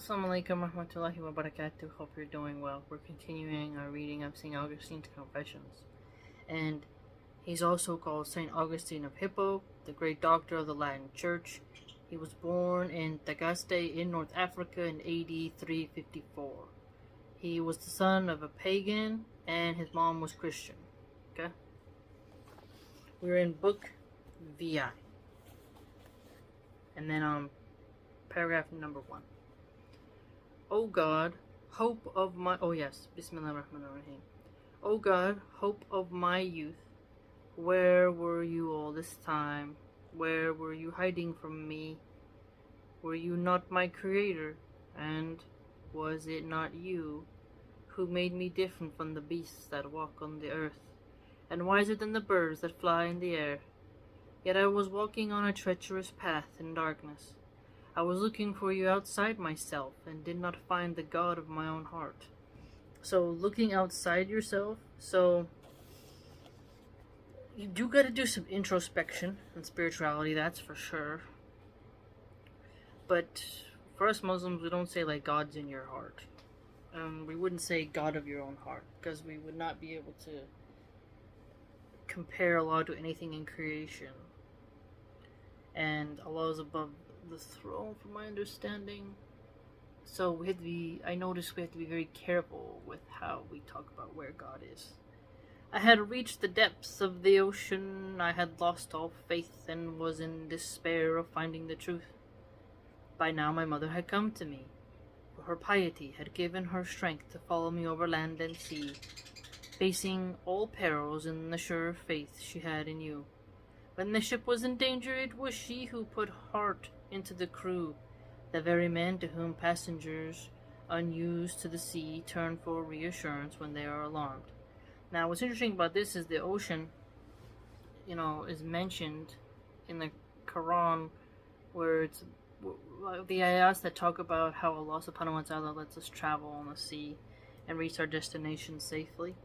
Assalamu alaikum warahmatullahi wabarakatuh. Hope you're doing well. We're continuing our reading of St. Augustine's Confessions. And he's also called St. Augustine of Hippo, the great doctor of the Latin Church. He was born in Tagaste in North Africa in AD 354. He was the son of a pagan and his mom was Christian. Okay? We're in book VI. And then paragraph number 1. O God, hope of my... Oh yes, Bismillahirrahmanirrahim. O God, hope of my youth, where were you all this time? Where were you hiding from me? Were you not my creator? And was it not you who made me different from the beasts that walk on the earth, and wiser than the birds that fly in the air? Yet I was walking on a treacherous path in darkness. I was looking for you outside myself and did not find the God of my own heart. So, looking outside yourself, so you do gotta do some introspection and spirituality, that's for sure. But for us Muslims, we don't say like God's in your heart. We wouldn't say God of your own heart, because we would not be able to compare Allah to anything in creation. And Allah is above the throne, from my understanding. So I noticed we have to be very careful with how we talk about where God is. I had reached the depths of the ocean. I had lost all faith and was in despair of finding the truth. By now my mother had come to me, for her piety had given her strength to follow me over land and sea, facing all perils in the sure faith she had in you. When the ship was in danger, it was she who put heart into the crew, the very men to whom passengers unused to the sea turn for reassurance when they are alarmed. Now, what's interesting about this is the ocean, is mentioned in the Quran, where it's the ayahs that talk about how Allah subhanahu wa ta'ala lets us travel on the sea and reach our destination safely.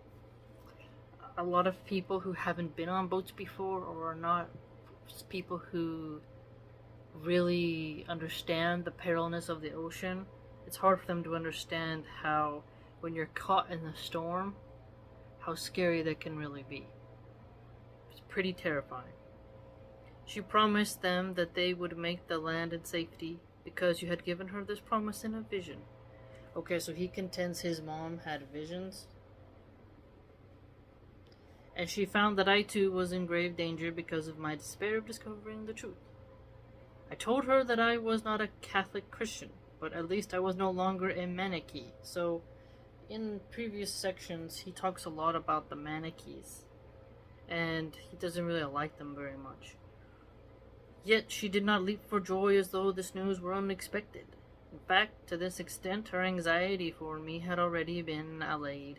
A lot of people who haven't been on boats before, or are not people who really understand the perilness of the ocean, it's hard for them to understand how, when you're caught in the storm, how scary that can really be. It's pretty terrifying. She promised them that they would make the land in safety because you had given her this promise in a vision. Okay, so he contends his mom had visions. And she found that I too was in grave danger because of my despair of discovering the truth. I told her that I was not a Catholic Christian, but at least I was no longer a Manichae. So, in previous sections, he talks a lot about the Manichaees, and he doesn't really like them very much. Yet she did not leap for joy as though this news were unexpected. In fact, to this extent, her anxiety for me had already been allayed.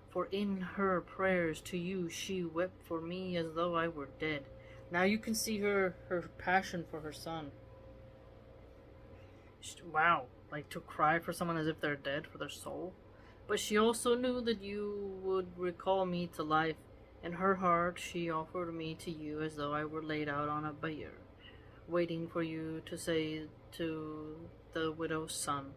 For in her prayers to you, she wept for me as though I were dead. Now you can see her passion for her son. Wow, like to cry for someone as if they're dead, for their soul. But she also knew that you would recall me to life. In her heart, she offered me to you as though I were laid out on a bier, waiting for you to say to the widow's son,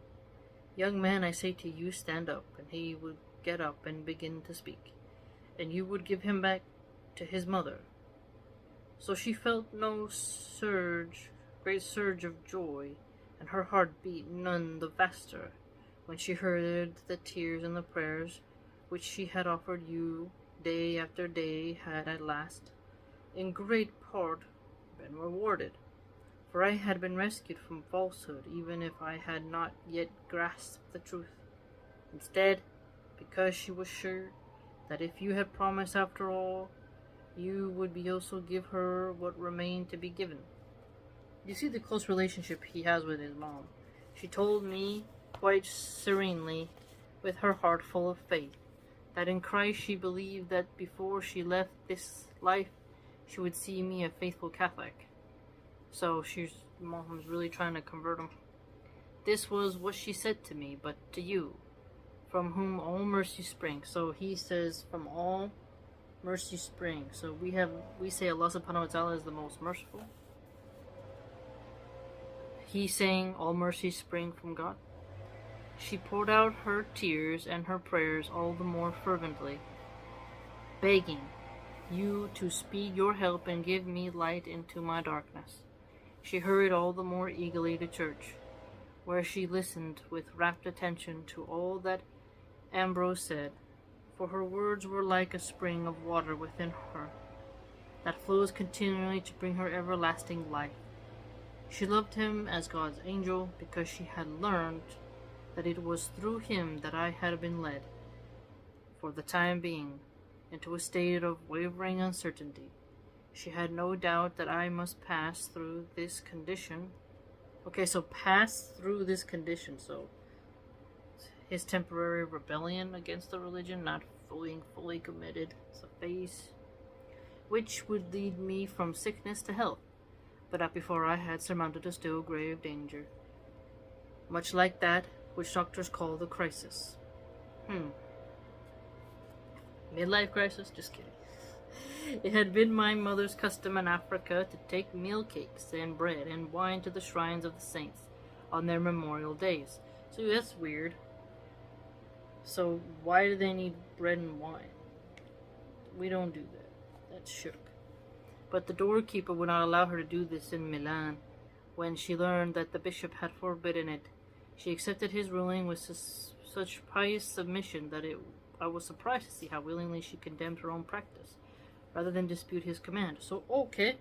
"Young man, I say to you, stand up." And he would get up and begin to speak, and you would give him back to his mother. So she felt no great surge of joy, and her heart beat none the faster when she heard the tears and the prayers which she had offered you day after day had at last, in great part, been rewarded. For I had been rescued from falsehood, even if I had not yet grasped the truth. Instead, because she was sure that if you had promised after all, you would be also give her what remained to be given. You see the close relationship he has with his mom. She told me quite serenely, with her heart full of faith, that in Christ she believed that before she left this life, she would see me a faithful Catholic. So mom's really trying to convert him. This was what she said to me, but to you, from whom all mercy springs. So he says, from all mercy springs. So we say Allah subhanahu wa ta'ala is the most merciful. He's saying all mercies spring from God. She poured out her tears and her prayers all the more fervently, begging you to speed your help and give me light into my darkness. She hurried all the more eagerly to church, where she listened with rapt attention to all that Ambrose said, for her words were like a spring of water within her, that flows continually to bring her everlasting life. She loved him as God's angel, because she had learned that it was through him that I had been led, for the time being, into a state of wavering uncertainty. She had no doubt that I must pass through this condition. Okay, so pass through this condition, so his temporary rebellion against the religion, not fully committed, it's a phase, which would lead me from sickness to health, but not before I had surmounted a still grave danger, much like that which doctors call the crisis. Midlife crisis? Just kidding. It had been my mother's custom in Africa to take meal cakes and bread and wine to the shrines of the saints on their memorial days. So that's weird. So why do they need bread and wine? We don't do that. That's shirk. But the doorkeeper would not allow her to do this in Milan. When she learned that the bishop had forbidden it, she accepted his ruling with such pious submission that I was surprised to see how willingly she condemned her own practice, rather than dispute his command. So, okay,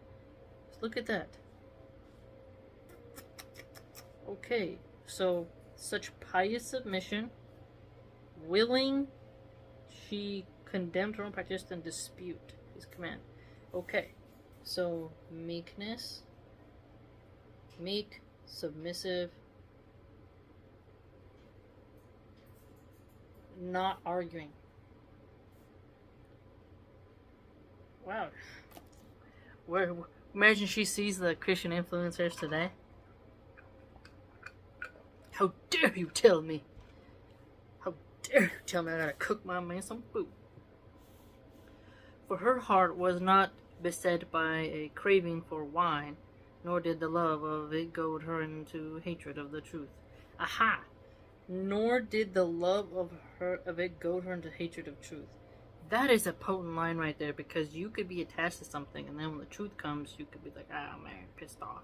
let's look at that. Okay, so such pious submission, willing, she condemned her own practice than dispute his command. Okay, so meekness, meek, submissive, not arguing. Wow. Imagine she sees the Christian influencers today. How dare you tell me? How dare you tell me I gotta cook my man some food? For her heart was not beset by a craving for wine, nor did the love of it goad her into hatred of the truth. Aha! Nor did the love of it goad her into hatred of truth. That is a potent line right there, because you could be attached to something, and then when the truth comes, you could be like, ah, man, pissed off.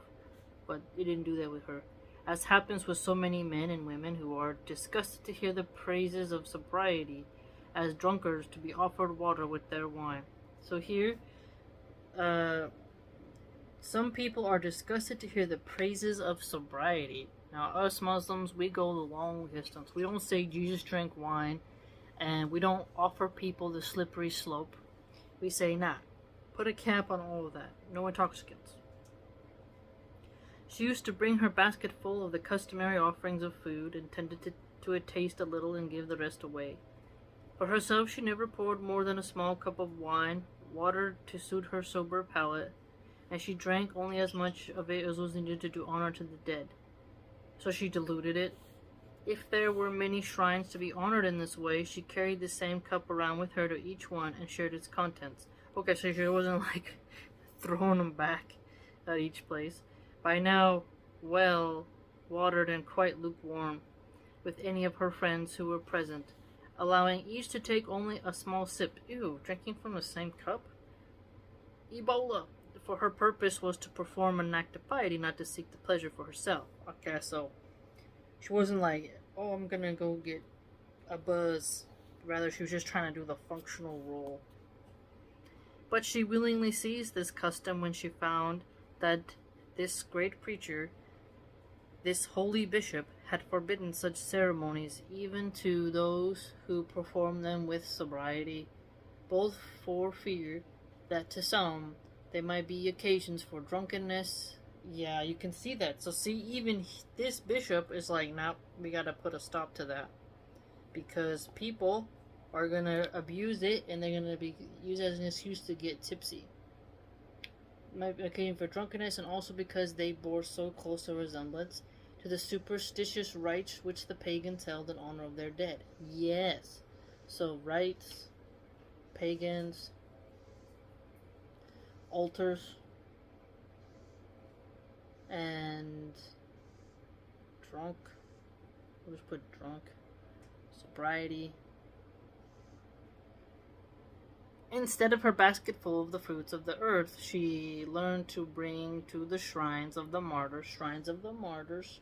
But it didn't do that with her. As happens with so many men and women who are disgusted to hear the praises of sobriety, as drunkards to be offered water with their wine. So here, some people are disgusted to hear the praises of sobriety. Now, us Muslims, we go the long distance. We don't say Jesus drank wine, and we don't offer people the slippery slope. We say, nah, put a cap on all of that. No intoxicants. She used to bring her basket full of the customary offerings of food, intended to taste a little and give the rest away. For herself, she never poured more than a small cup of wine, water to suit her sober palate, and she drank only as much of it as was needed to do honor to the dead. So she diluted it. If there were many shrines to be honored in this way, she carried the same cup around with her to each one and shared its contents. Okay, so she wasn't like throwing them back at each place. By now, well watered and quite lukewarm, with any of her friends who were present, allowing each to take only a small sip. Ew, drinking from the same cup? Ebola! For her purpose was to perform an act of piety, not to seek the pleasure for herself. Okay, so she wasn't like, oh, I'm gonna go get a buzz. Rather, she was just trying to do the functional role. But she willingly seized this custom when she found that this great preacher, this holy bishop, had forbidden such ceremonies even to those who perform them with sobriety, both for fear that to some they might be occasions for drunkenness. Yeah, you can see that. So see, even this bishop is like, nah, we gotta put a stop to that. Because people are gonna abuse it, and they're gonna be used as an excuse to get tipsy. Might be occasion for drunkenness, and also because they bore so close a resemblance to the superstitious rites which the pagans held in honor of their dead. Yes. So rites, pagans, altars, and drunk. We'll just put drunk. Sobriety. Instead of her basket full of the fruits of the earth, she learned to bring to the shrines of the martyrs,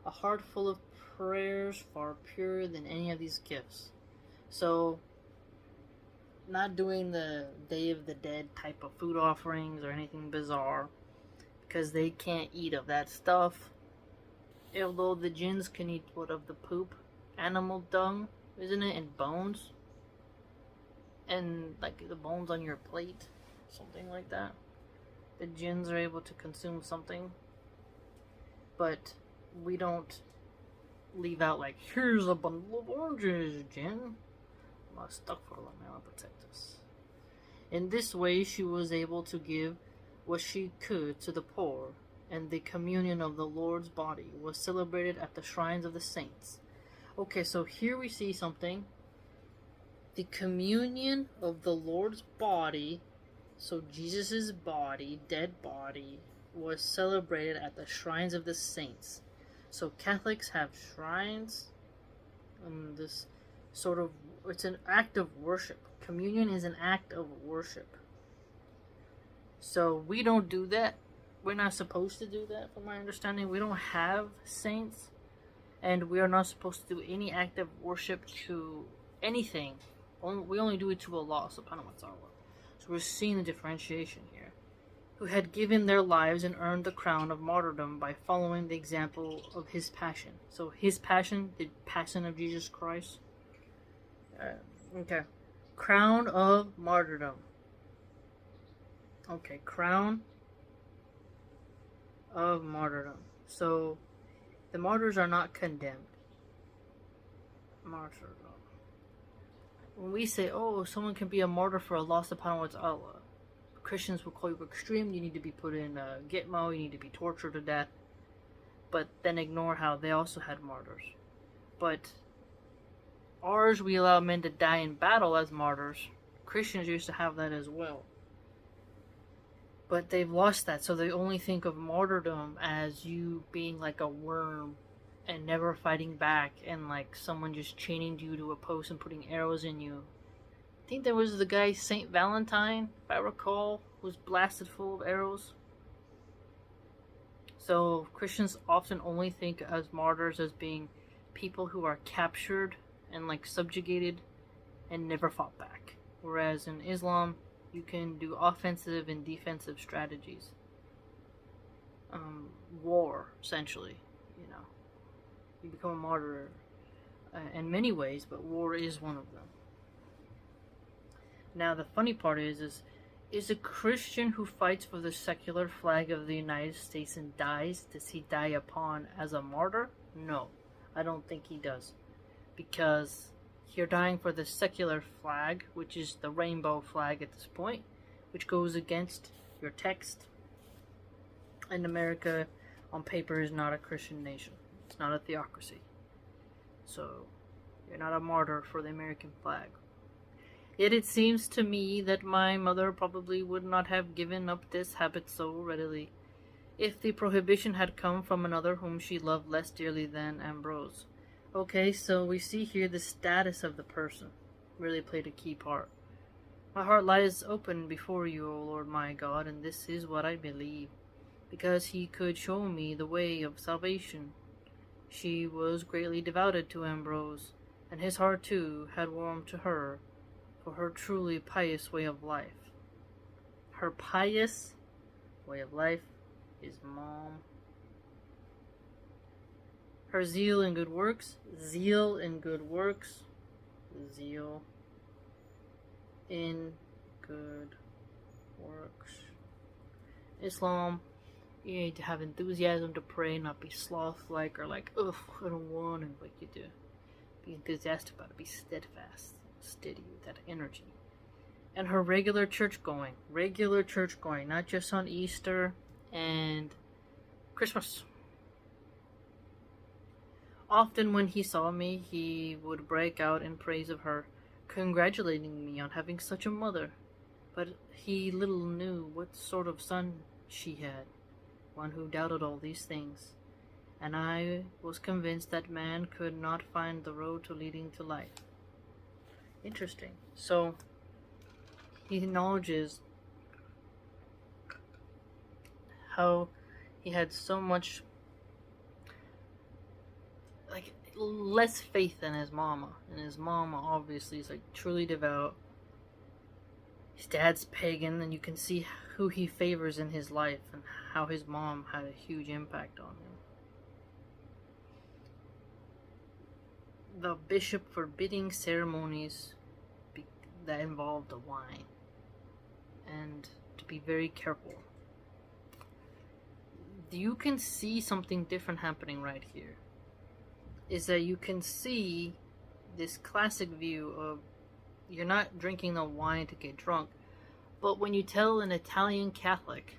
a heart full of prayers far purer than any of these gifts. So, not doing the Day of the Dead type of food offerings or anything bizarre, because they can't eat of that stuff. Although the jinns can eat what of the poop? Animal dung, isn't it? And bones? And like the bones on your plate, something like that. The jinns are able to consume something, but we don't leave out like, here's a bundle of oranges, jinn. I'm stuck for long now, protect us. In this way, she was able to give what she could to the poor, and the communion of the Lord's body was celebrated at the shrines of the saints. Okay, so here we see something. The communion of the Lord's body, so Jesus' body, dead body, was celebrated at the shrines of the saints. So Catholics have shrines. This sort of, it's an act of worship. Communion is an act of worship. So we don't do that. We're not supposed to do that, from my understanding. We don't have saints, and we are not supposed to do any act of worship to anything. We only do it to Allah subhanahu wa ta'ala. So we're seeing the differentiation here. Who had given their lives and earned the crown of martyrdom by following the example of his passion. So his passion, the passion of Jesus Christ. Okay. Crown of martyrdom. Okay, crown of martyrdom. So the martyrs are not condemned. Martyrdom. When we say, oh, someone can be a martyr for Allah subhanahu wa ta'ala, Christians will call you extreme, you need to be put in Gitmo, you need to be tortured to death, but then ignore how they also had martyrs. But ours, we allow men to die in battle as martyrs. Christians used to have that as well. But they've lost that, so they only think of martyrdom as you being like a worm and never fighting back, and like someone just chaining you to a post and putting arrows in you. I think there was the guy Saint Valentine, if I recall, who was blasted full of arrows. So Christians often only think as martyrs as being people who are captured and like subjugated and never fought back. Whereas in Islam, you can do offensive and defensive strategies. War, essentially, you know. You become a martyr in many ways, but war is one of them. Now, the funny part is a Christian who fights for the secular flag of the United States and dies, does he die upon as a martyr? No, I don't think he does. Because you're dying for the secular flag, which is the rainbow flag at this point, which goes against your text. And America, on paper, is not a Christian nation. It's not a theocracy. So, you're not a martyr for the American flag. Yet it seems to me that my mother probably would not have given up this habit so readily, if the prohibition had come from another whom she loved less dearly than Ambrose. Okay, so we see here the status of the person really played a key part. My heart lies open before you, O Lord my God, and this is what I believe, because he could show me the way of salvation. She was greatly devoted to Ambrose, and his heart too had warmed to her for her truly pious way of life. Her pious way of life is Mom. Her zeal in good works, zeal in good works, zeal in good works. Islam, you need to have enthusiasm to pray, not be sloth-like or like, ugh, I don't want to, like you do. Be enthusiastic about it, be steadfast, steady with that energy. And her regular church going, not just on Easter and Christmas. Often when he saw me, he would break out in praise of her, congratulating me on having such a mother. But he little knew what sort of son she had, one who doubted all these things, and I was convinced that man could not find the road to leading to life. Interesting. So, he acknowledges how he had so much, like, less faith than his mama. And his mama obviously is, like, truly devout. His dad's pagan, and you can see who he favors in his life and how his mom had a huge impact on him. The bishop forbidding ceremonies that involved the wine, and to be very careful. You can see something different happening right here. Is that you can see this classic view of you're not drinking the wine to get drunk, but when you tell an Italian Catholic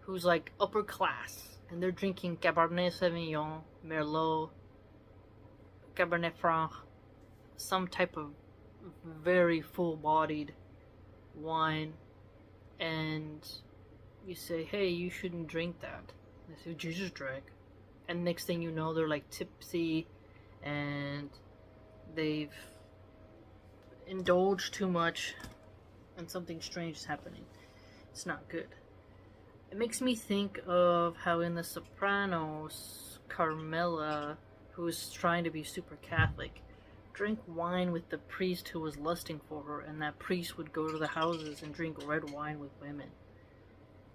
who's like upper class and they're drinking Cabernet Sauvignon, Merlot, Cabernet Franc, some type of very full-bodied wine, and you say, hey, you shouldn't drink that. They say, Jesus drank. And next thing you know, they're like tipsy and they've indulged too much and something strange is happening. It's not good. It makes me think of how in The Sopranos, Carmela, who was trying to be super Catholic, drank wine with the priest who was lusting for her, and that priest would go to the houses and drink red wine with women.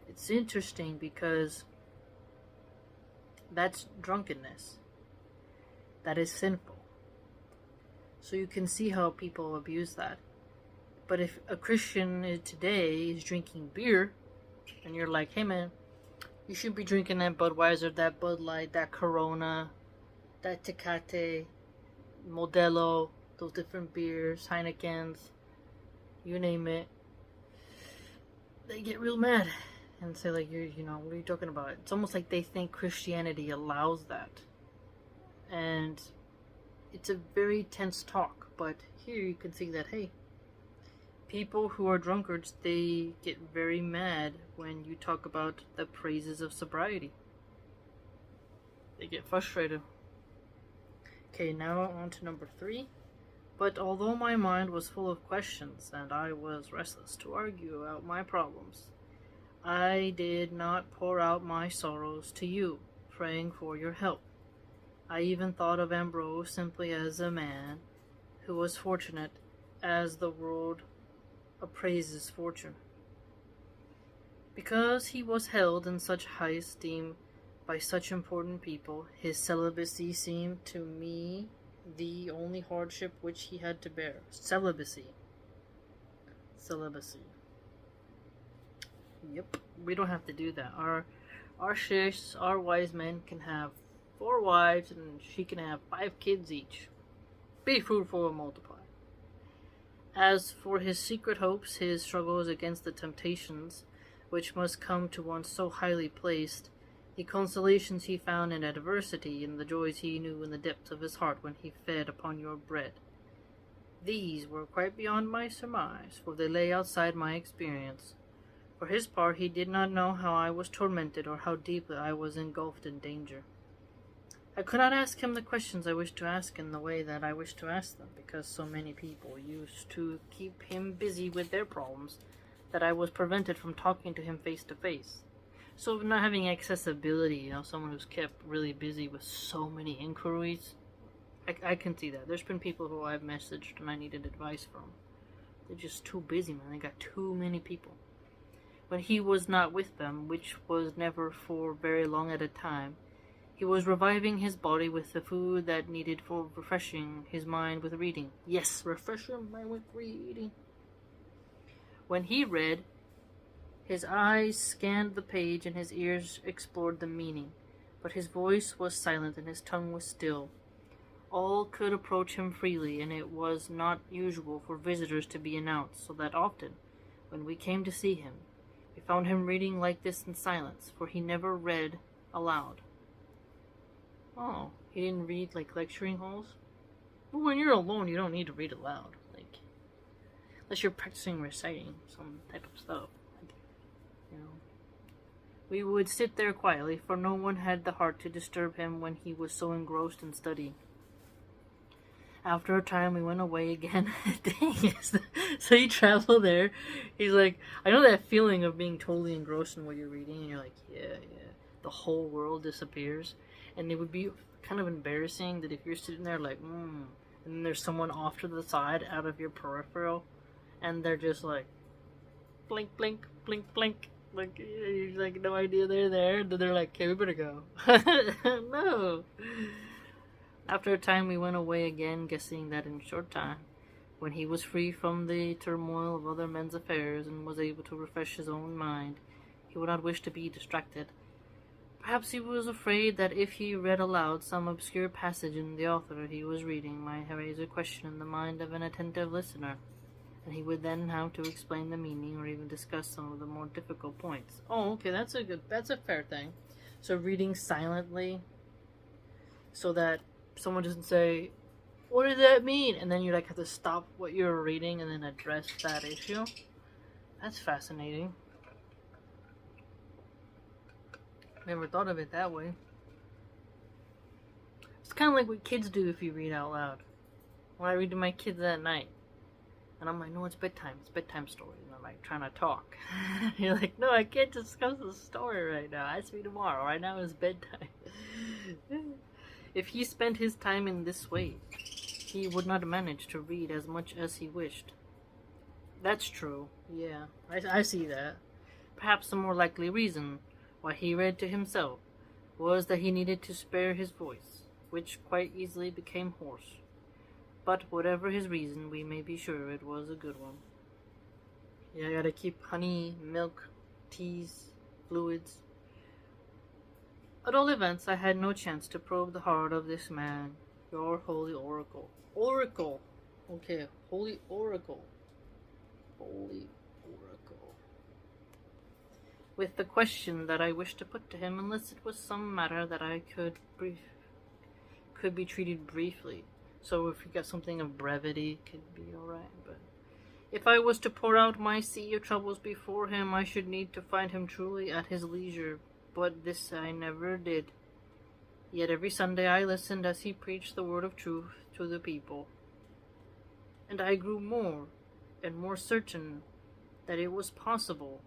It's interesting because that's drunkenness. That is sinful. So you can see how people abuse that. But if a Christian today is drinking beer, and you're like, hey man, you should be drinking that Budweiser, that Bud Light, that Corona, that Tecate, Modelo, those different beers, Heinekens, you name it, they get real mad and say like, what are you talking about? It's almost like they think Christianity allows that. And it's a very tense talk, but here you can see that, hey, people who are drunkards, they get very mad when you talk about the praises of sobriety. They get frustrated. Okay, now on to number 3. But although my mind was full of questions, and I was restless to argue out my problems, I did not pour out my sorrows to you, praying for your help. I even thought of Ambrose simply as a man who was fortunate, as the world appraises fortune. Because he was held in such high esteem by such important people, his celibacy seemed to me the only hardship which he had to bear. Celibacy. Yep, we don't have to do that. Our sheikhs, our wise men can have 4 wives and she can have 5 kids each. Be fruitful and multiply. As for his secret hopes, his struggles against the temptations which must come to one so highly placed, the consolations he found in adversity, and the joys he knew in the depths of his heart when he fed upon your bread, these were quite beyond my surmise, for they lay outside my experience. For his part, he did not know how I was tormented or how deeply I was engulfed in danger. I could not ask him the questions I wished to ask in the way that I wished to ask them, because so many people used to keep him busy with their problems that I was prevented from talking to him face to face. So not having accessibility, someone who's kept really busy with so many inquiries, I can see that. There's been people who I've messaged and I needed advice from. They're just too busy, man. They got too many people. When he was not with them, which was never for very long at a time, he was reviving his body with the food that needed for refreshing his mind with reading. Yes, refresh your mind with reading. When he read, his eyes scanned the page and his ears explored the meaning, but his voice was silent and his tongue was still. All could approach him freely, and it was not usual for visitors to be announced, so that often, when we came to see him, we found him reading like this in silence, for he never read aloud. Oh, he didn't read like lecturing halls? Well, when you're alone, you don't need to read aloud. Unless you're practicing reciting some type of stuff. We would sit there quietly, for no one had the heart to disturb him when he was so engrossed in study. After a time, we went away again. Dang, so you travel there. He's like, I know that feeling of being totally engrossed in what you're reading, and you're like, yeah. The whole world disappears. And it would be kind of embarrassing that if you're sitting there like, and then there's someone off to the side out of your peripheral, and they're just like, blink, blink, blink, blink. Like, you're like, no idea they're there. And then they're like, okay, we better go. No. After a time, we went away again, guessing that in a short time, when he was free from the turmoil of other men's affairs and was able to refresh his own mind, he would not wish to be distracted. Perhaps he was afraid that if he read aloud some obscure passage in the author he was reading might raise a question in the mind of an attentive listener, and he would then have to explain the meaning or even discuss some of the more difficult points. Oh, okay, that's a fair thing. So reading silently, so that someone doesn't say, what does that mean? And then you like have to stop what you're reading and then address that issue. That's fascinating. Never thought of it that way. It's kind of like what kids do if you read out loud. When I read to my kids at night, and I'm like, no, it's bedtime. It's bedtime story. And I'm like trying to talk. You're like, no, I can't discuss the story right now. Ask me tomorrow. Right now is bedtime. If he spent his time in this way, he would not manage to read as much as he wished. That's true. Yeah, I see that. Perhaps the more likely reason why he read to himself was that he needed to spare his voice, which quite easily became hoarse. But whatever his reason, we may be sure it was a good one. Yeah, I gotta keep honey, milk, teas, fluids. At all events, I had no chance to probe the heart of this man, your holy oracle. Oracle! Okay, holy oracle. Holy oracle. With the question that I wished to put to him, unless it was some matter that I could be treated briefly. So if you got something of brevity, it could be alright, but if I was to pour out my sea of troubles before him, I should need to find him truly at his leisure. But this I never did. Yet every Sunday I listened as he preached the word of truth to the people. And I grew more and more certain that it was possible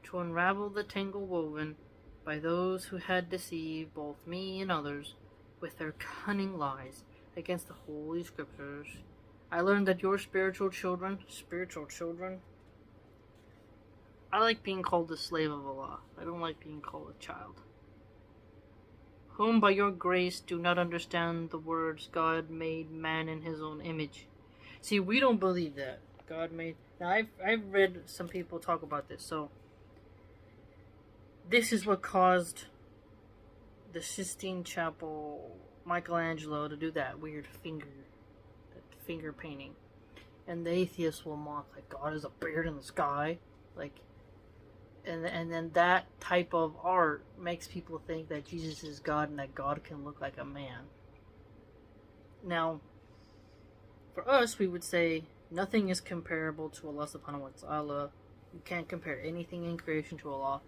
to unravel the tangle woven by those who had deceived both me and others with their cunning lies against the Holy Scriptures. I learned that your spiritual children, I like being called the slave of Allah. I don't like being called a child. Whom by your grace do not understand the words God made man in his own image. See, we don't believe that. God made... Now, I've read some people talk about this, so... This is what caused the Sistine Chapel, Michelangelo, to do that weird finger painting. And the atheists will mock, like, God is a bird in the sky. Like... And then that type of art makes people think that Jesus is God and that God can look like a man. Now, for us, we would say nothing is comparable to Allah subhanahu wa ta'ala. You can't compare anything in creation to Allah.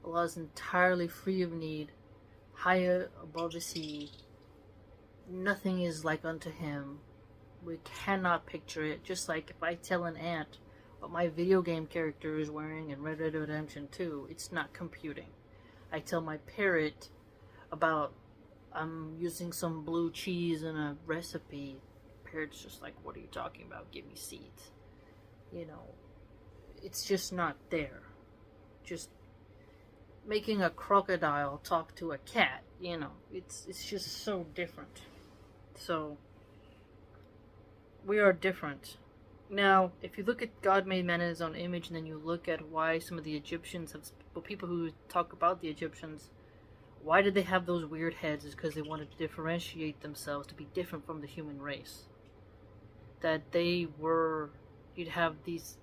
Allah is entirely free of need, high above the sea. Nothing is like unto him. We cannot picture it. Just like if I tell an ant what my video game character is wearing in Red Dead Redemption 2, it's not computing. I tell my parrot about I'm using some blue cheese in a recipe. Parrot's just like, what are you talking about? Give me seeds. You know, it's just not there. Just making a crocodile talk to a cat, you know, it's just so different. So, we are different. Now, if you look at God made man in his own image, and then you look at why some of the Egyptians have, well, people who talk about the Egyptians, why did they have those weird heads? Is because they wanted to differentiate themselves to be different from the human race. That they were, you'd have these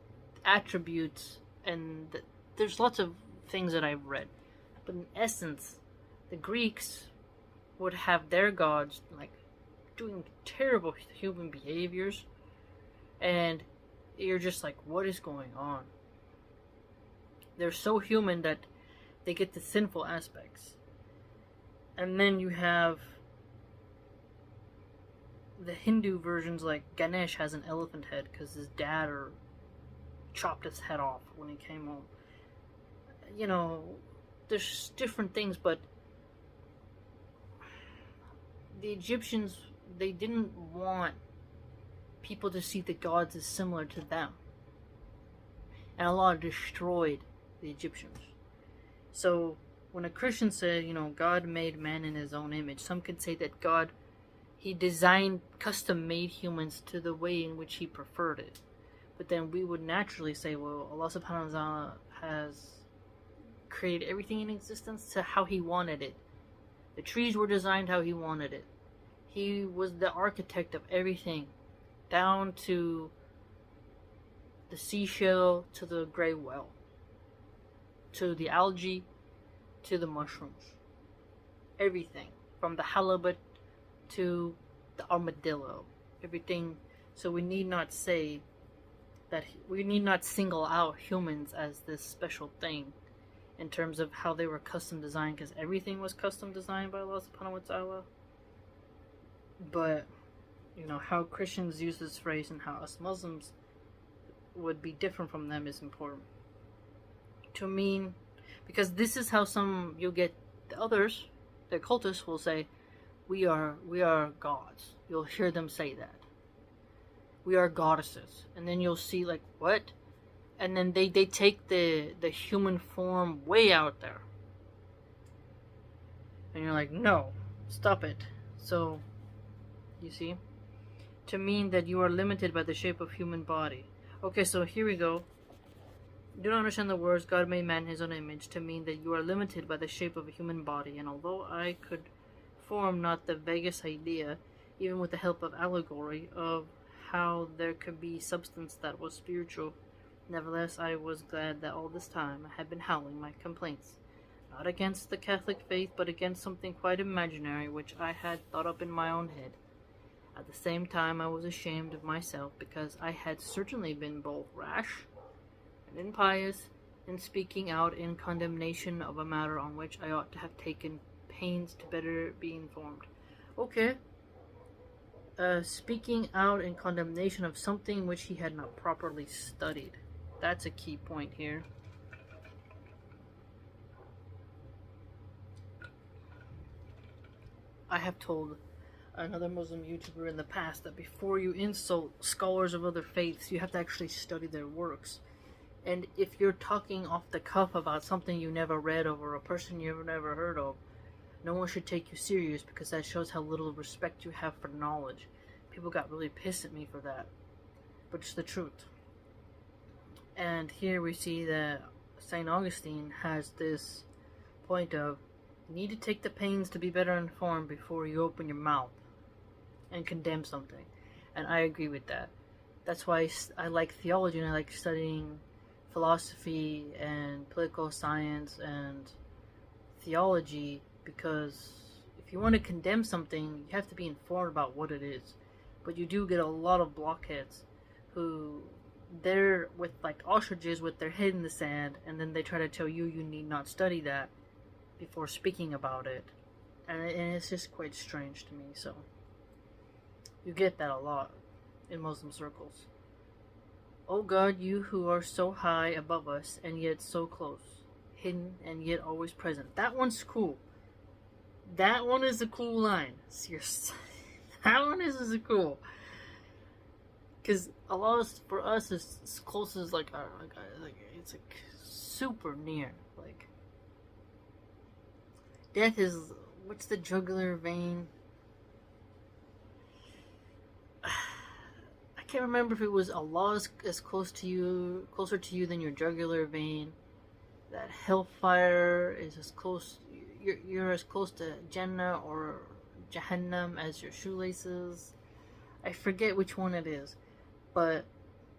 attributes, and there's lots of things that I've read. But in essence, the Greeks would have their gods, like, doing terrible human behaviors. And you're just like, what is going on? They're so human that They get the sinful aspects. And then you have the Hindu versions, like Ganesh has an elephant head because his dad chopped his head off when he came home. You know, there's different things, but the Egyptians, they didn't want people to see the gods as similar to them. And Allah destroyed the Egyptians. So when a Christian said, God made man in his own image, some could say that God, he designed custom-made humans to the way in which he preferred it. But then we would naturally say, well, Allah subhanahu wa ta'ala has created everything in existence to how he wanted it. The trees were designed how he wanted it. He was the architect of everything, down to the seashell, to the gray well, to the algae, to the mushrooms. Everything, from the halibut to the armadillo. Everything. So we need not say that we need not single out humans as this special thing in terms of how they were custom designed, because everything was custom designed by Allah subhanahu wa ta'ala. But how Christians use this phrase and how us Muslims would be different from them is important to mean, because this is how you'll get the others, the cultists will say, we are gods. You'll hear them say that. We are goddesses. And then you'll see, like, what? And then they take the human form way out there. And you're like, no, stop it. So, you see? To mean that you are limited by the shape of human body. Okay, so here we go. Do not understand the words, God made man in his own image, to mean that you are limited by the shape of a human body. And although I could form not the vaguest idea, even with the help of allegory, of how there could be substance that was spiritual, nevertheless I was glad that all this time I had been howling my complaints, not against the Catholic faith, but against something quite imaginary which I had thought up in my own head. At the same time I was ashamed of myself, because I had certainly been both rash and impious in speaking out in condemnation of a matter on which I ought to have taken pains to better be informed. Okay. Speaking out in condemnation of something which he had not properly studied. That's a key point here. I have told another Muslim YouTuber in the past that before you insult scholars of other faiths, you have to actually study their works. And if you're talking off the cuff about something you never read of or a person you've never heard of, no one should take you serious, because that shows how little respect you have for knowledge. People got really pissed at me for that. But it's the truth. And here we see that St. Augustine has this point of, you need to take the pains to be better informed before you open your mouth and condemn something. And I agree with that. That's why I like theology, and I like studying philosophy and political science and theology, because if you want to condemn something, you have to be informed about what it is. But you do get a lot of blockheads who, they're with like ostriches with their head in the sand, and then they try to tell you need not study that before speaking about it. And it's just quite strange to me. So you get that a lot in Muslim circles. Oh God, you who are so high above us and yet so close, hidden and yet always present. That one's cool. That one is a cool line. Seriously. That one is cool. Because Allah is, for us, is as close as like it's like super near. Like, death is, what's the jugular vein? I can't remember if it was Allah is as close to you, closer to you than your jugular vein. That hellfire is as close, you're as close to Jannah or Jahannam as your shoelaces. I forget which one it is, but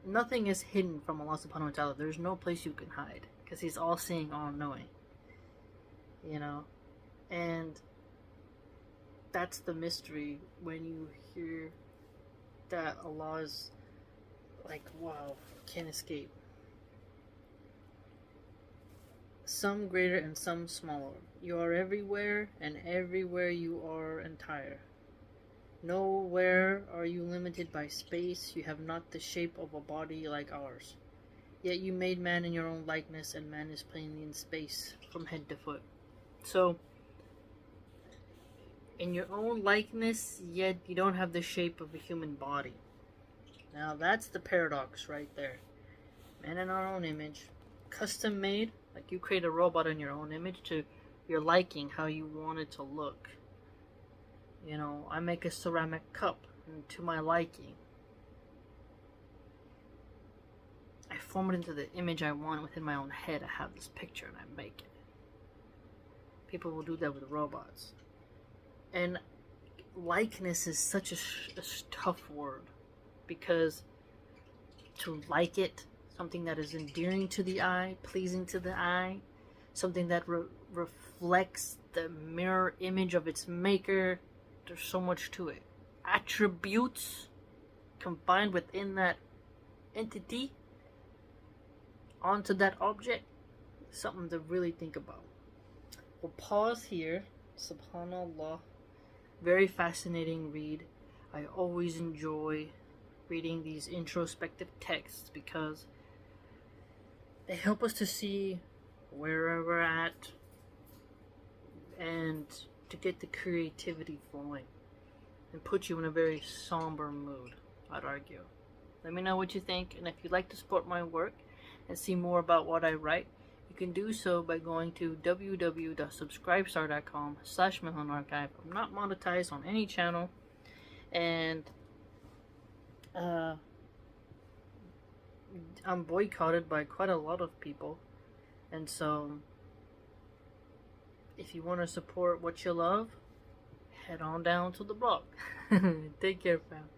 nothing is hidden from Allah subhanahu wa ta'ala. There's no place you can hide, because He's all seeing, all knowing. And that's the mystery when you hear that Allah is like, wow, can't escape. some greater and some smaller. You are everywhere, and everywhere you are entire. Nowhere are you limited by space. You have not the shape of a body like ours. Yet you made man in your own likeness, and man is plainly in space from head to foot. So, in your own likeness, yet you don't have the shape of a human body. Now that's the paradox right there. Man in our own image, custom made, like you create a robot in your own image to your liking, how you want it to look. You know, I make a ceramic cup to my liking. I form it into the image I want within my own head. I have this picture and I make it. People will do that with robots. And likeness is such a tough word, because to like it, something that is endearing to the eye, pleasing to the eye, something that reflects the mirror image of its maker, there's so much to it. Attributes combined within that entity onto that object, something to really think about. We'll pause here. Subhanallah. Very fascinating read. I always enjoy reading these introspective texts because they help us to see where we're at and to get the creativity flowing and put you in a very somber mood, I'd argue. Let me know what you think, and if you'd like to support my work and see more about what I write, you can do so by going to www.subscribestar.com/MillenArchive. I'm not monetized on any channel, and I'm boycotted by quite a lot of people, and so if you want to support what you love, head on down to the blog. Take care, fam.